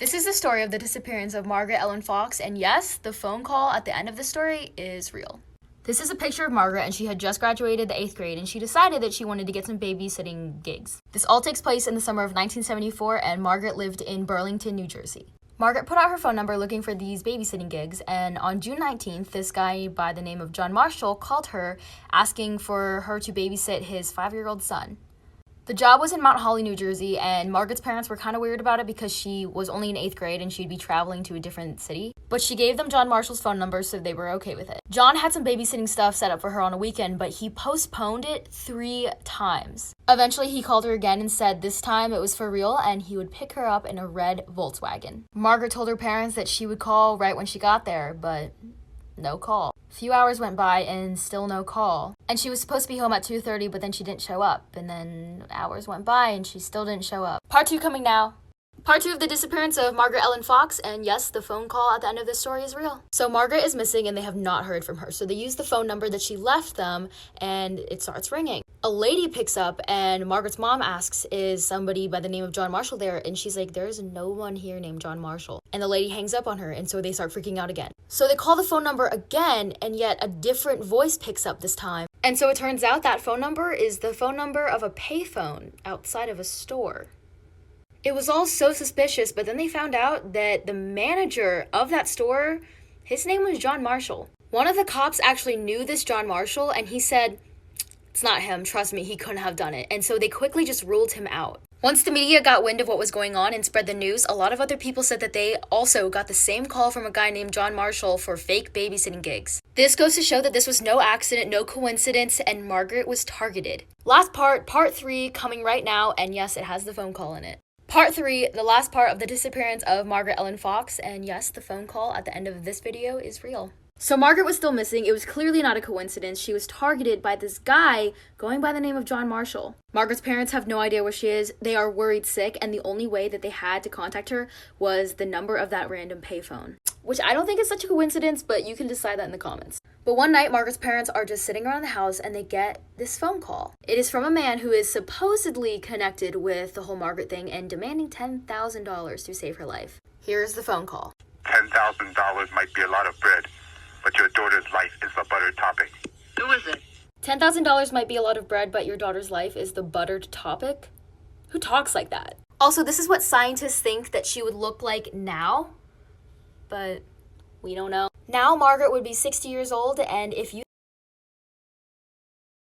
This is the story of the disappearance of Margaret Ellen Fox, and yes, the phone call at the end of the story is real. This is a picture of Margaret, and she had just graduated the 8th grade, and she decided that she wanted to get some babysitting gigs. This all takes place in the summer of 1974, and Margaret lived in Burlington, New Jersey. Margaret put out her phone number looking for these babysitting gigs, and on June 19th, this guy by the name of John Marshall called her asking for her to babysit his 5-year-old son. The job was in Mount Holly, New Jersey, and Margaret's parents were kind of weird about it because she was only in 8th grade and she'd be traveling to a different city. But she gave them John Marshall's phone number, so they were okay with it. John had some babysitting stuff set up for her on a weekend, but he postponed it 3 times. Eventually, he called her again and said this time it was for real and he would pick her up in a red Volkswagen. Margaret told her parents that she would call right when she got there, but no call. A few hours went by and still no call. And she was supposed to be home at 2:30, but then she didn't show up. And then hours went by and she still didn't show up. Part 2 coming now. Part 2 of the disappearance of Margaret Ellen Fox, and yes, the phone call at the end of this story is real. So Margaret is missing and they have not heard from her. So they use the phone number that she left them and it starts ringing. A lady picks up and Margaret's mom asks, is somebody by the name of John Marshall there? And she's like, there's no one here named John Marshall. And the lady hangs up on her, and so they start freaking out again. So they call the phone number again, and yet a different voice picks up this time. And so it turns out that phone number is the phone number of a payphone outside of a store. It was all so suspicious, but then they found out that the manager of that store, his name was John Marshall. One of the cops actually knew this John Marshall, and he said, it's not him, trust me, he couldn't have done it. And so they quickly just ruled him out. Once the media got wind of what was going on and spread the news, a lot of other people said that they also got the same call from a guy named John Marshall for fake babysitting gigs. This goes to show that this was no accident, no coincidence, and Margaret was targeted. Last part 3, coming right now, and yes, it has the phone call in it. Part 3, the last part of the disappearance of Margaret Ellen Fox, and yes, the phone call at the end of this video is real. So Margaret was still missing. It was clearly not a coincidence. She was targeted by this guy going by the name of John Marshall. Margaret's parents have no idea where she is. They are worried sick, and the only way that they had to contact her was the number of that random payphone. Which I don't think is such a coincidence, but you can decide that in the comments. But one night, Margaret's parents are just sitting around the house and they get this phone call. It is from a man who is supposedly connected with the whole Margaret thing and demanding $10,000 to save her life. Here's the phone call. $10,000 might be a lot of bread, but your daughter's life is a buttered topic. Who is it? $10,000 might be a lot of bread, but your daughter's life is the buttered topic? Who talks like that? Also, this is what scientists think that she would look like now, but we don't know. Now Margaret would be 60 years old, and if you